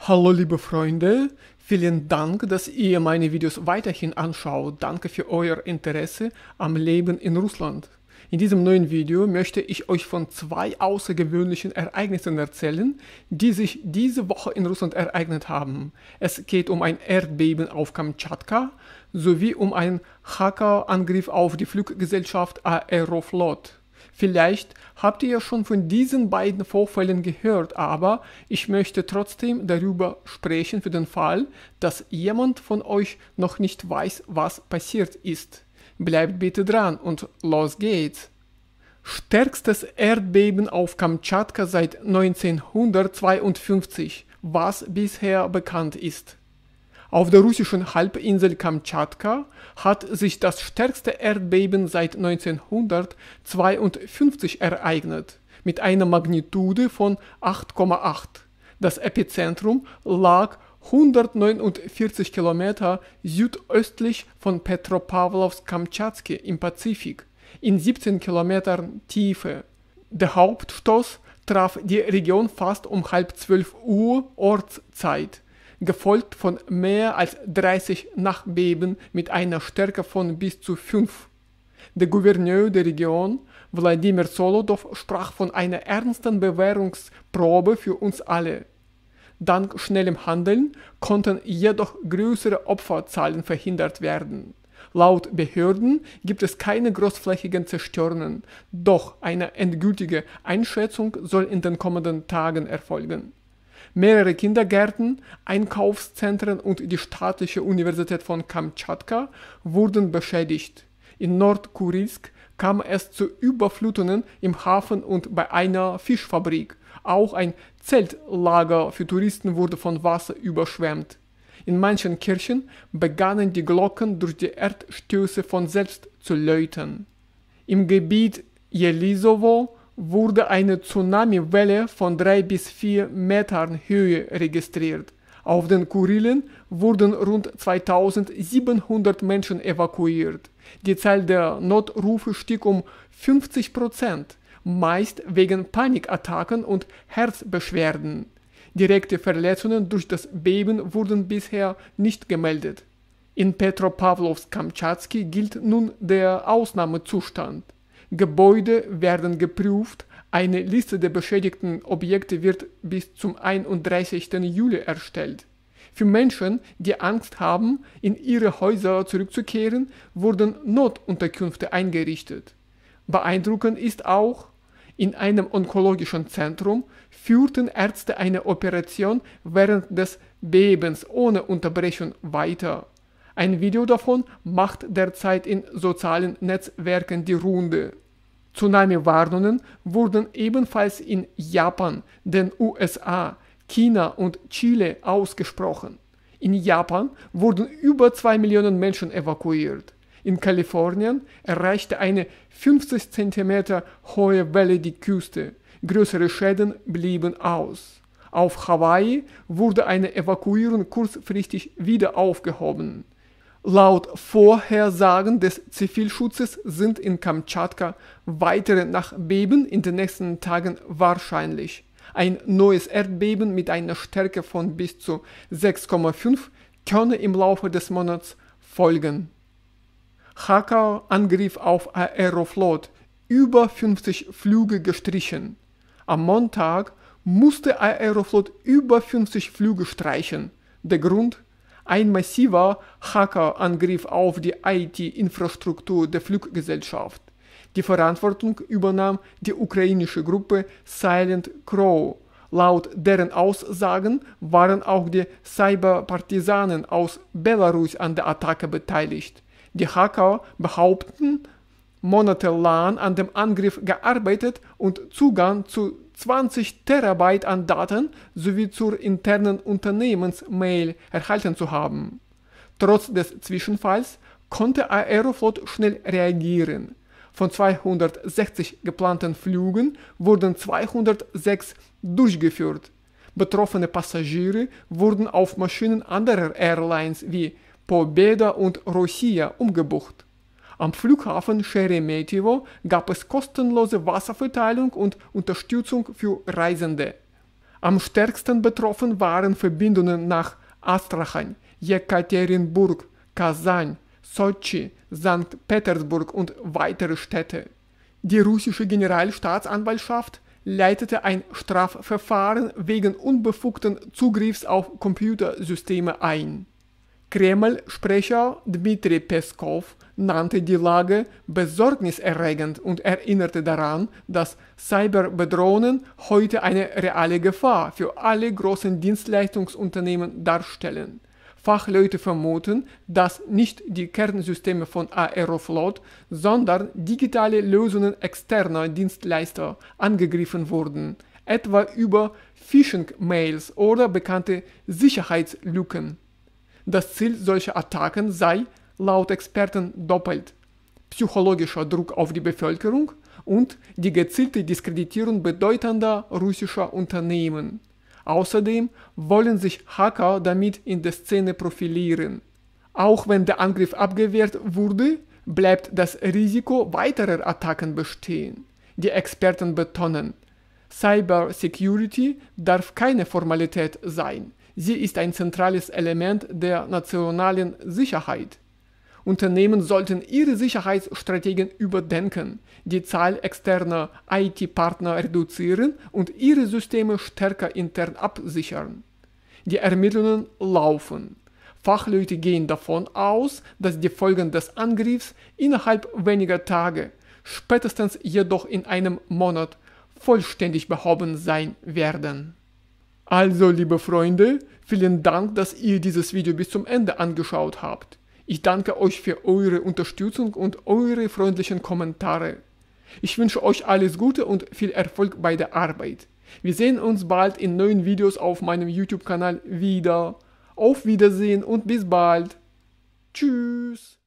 Hallo liebe Freunde, vielen Dank, dass ihr meine Videos weiterhin anschaut. Danke für euer Interesse am Leben in Russland. In diesem neuen Video möchte ich euch von zwei außergewöhnlichen Ereignissen erzählen, die sich diese Woche in Russland ereignet haben. Es geht um ein Erdbeben auf Kamtschatka sowie um einen Hackerangriff auf die Fluggesellschaft Aeroflot. Vielleicht habt ihr ja schon von diesen beiden Vorfällen gehört, aber ich möchte trotzdem darüber sprechen für den Fall, dass jemand von euch noch nicht weiß, was passiert ist. Bleibt bitte dran und los geht's! Stärkstes Erdbeben auf Kamtschatka seit 1952, was bisher bekannt ist. Auf der russischen Halbinsel Kamtschatka hat sich das stärkste Erdbeben seit 1952 ereignet, mit einer Magnitude von 8,8. Das Epizentrum lag 149 Kilometer südöstlich von Petropawlowsk-Kamtschatski im Pazifik, in 17 Kilometern Tiefe. Der Hauptstoß traf die Region fast um halb 12 Uhr Ortszeit, gefolgt von mehr als 30 Nachbeben mit einer Stärke von bis zu 5. Der Gouverneur der Region, Wladimir Solodow, sprach von einer ernsten Bewährungsprobe für uns alle. Dank schnellem Handeln konnten jedoch größere Opferzahlen verhindert werden. Laut Behörden gibt es keine großflächigen Zerstörungen, doch eine endgültige Einschätzung soll in den kommenden Tagen erfolgen. Mehrere Kindergärten, Einkaufszentren und die staatliche Universität von Kamtschatka wurden beschädigt. In Nordkurilsk kam es zu Überflutungen im Hafen und bei einer Fischfabrik. Auch ein Zeltlager für Touristen wurde von Wasser überschwemmt. In manchen Kirchen begannen die Glocken durch die Erdstöße von selbst zu läuten. Im Gebiet Jelisowo wurde eine Tsunamiwelle von 3 bis 4 Metern Höhe registriert. Auf den Kurilen wurden rund 2700 Menschen evakuiert. Die Zahl der Notrufe stieg um 50%, meist wegen Panikattacken und Herzbeschwerden. Direkte Verletzungen durch das Beben wurden bisher nicht gemeldet. In Petropawlowsk-Kamtschatski gilt nun der Ausnahmezustand. Gebäude werden geprüft, eine Liste der beschädigten Objekte wird bis zum 31. Juli erstellt. Für Menschen, die Angst haben, in ihre Häuser zurückzukehren, wurden Notunterkünfte eingerichtet. Beeindruckend ist auch, in einem onkologischen Zentrum führten Ärzte eine Operation während des Bebens ohne Unterbrechung weiter. Ein Video davon macht derzeit in sozialen Netzwerken die Runde. Tsunami-Warnungen wurden ebenfalls in Japan, den USA, China und Chile ausgesprochen. In Japan wurden über 2 Millionen Menschen evakuiert. In Kalifornien erreichte eine 50 cm hohe Welle die Küste. Größere Schäden blieben aus. Auf Hawaii wurde eine Evakuierung kurzfristig wieder aufgehoben. Laut Vorhersagen des Zivilschutzes sind in Kamtschatka weitere Nachbeben in den nächsten Tagen wahrscheinlich. Ein neues Erdbeben mit einer Stärke von bis zu 6,5 könne im Laufe des Monats folgen. Hackerangriff auf Aeroflot, über 50 Flüge gestrichen. Am Montag musste Aeroflot über 50 Flüge streichen. Der Grund? Ein massiver Hackerangriff auf die IT-Infrastruktur der Fluggesellschaft. Die Verantwortung übernahm die ukrainische Gruppe Silent Crow. Laut deren Aussagen waren auch die Cyberpartisanen aus Belarus an der Attacke beteiligt. Die Hacker behaupten, monatelang an dem Angriff gearbeitet und Zugang zu 20 Terabyte an Daten sowie zur internen Unternehmensmail erhalten zu haben. Trotz des Zwischenfalls konnte Aeroflot schnell reagieren. Von 260 geplanten Flügen wurden 206 durchgeführt. Betroffene Passagiere wurden auf Maschinen anderer Airlines wie Pobeda und Rossiya umgebucht. Am Flughafen Sheremetyevo gab es kostenlose Wasserverteilung und Unterstützung für Reisende. Am stärksten betroffen waren Verbindungen nach Astrachan, Jekaterinburg, Kasan, Sotschi, Sankt Petersburg und weitere Städte. Die russische Generalstaatsanwaltschaft leitete ein Strafverfahren wegen unbefugten Zugriffs auf Computersysteme ein. Kreml-Sprecher Dmitri Peskov nannte die Lage besorgniserregend und erinnerte daran, dass Cyberbedrohungen heute eine reale Gefahr für alle großen Dienstleistungsunternehmen darstellen. Fachleute vermuten, dass nicht die Kernsysteme von Aeroflot, sondern digitale Lösungen externer Dienstleister angegriffen wurden, etwa über Phishing-Mails oder bekannte Sicherheitslücken. Das Ziel solcher Attacken sei, laut Experten, doppelt: psychologischer Druck auf die Bevölkerung und die gezielte Diskreditierung bedeutender russischer Unternehmen. Außerdem wollen sich Hacker damit in der Szene profilieren. Auch wenn der Angriff abgewehrt wurde, bleibt das Risiko weiterer Attacken bestehen. Die Experten betonen, Cybersecurity darf keine Formalität sein. Sie ist ein zentrales Element der nationalen Sicherheit. Unternehmen sollten ihre Sicherheitsstrategien überdenken, die Zahl externer IT-Partner reduzieren und ihre Systeme stärker intern absichern. Die Ermittlungen laufen. Fachleute gehen davon aus, dass die Folgen des Angriffs innerhalb weniger Tage, spätestens jedoch in einem Monat, vollständig behoben sein werden. Also, liebe Freunde, vielen Dank, dass ihr dieses Video bis zum Ende angeschaut habt. Ich danke euch für eure Unterstützung und eure freundlichen Kommentare. Ich wünsche euch alles Gute und viel Erfolg bei der Arbeit. Wir sehen uns bald in neuen Videos auf meinem YouTube-Kanal wieder. Auf Wiedersehen und bis bald. Tschüss.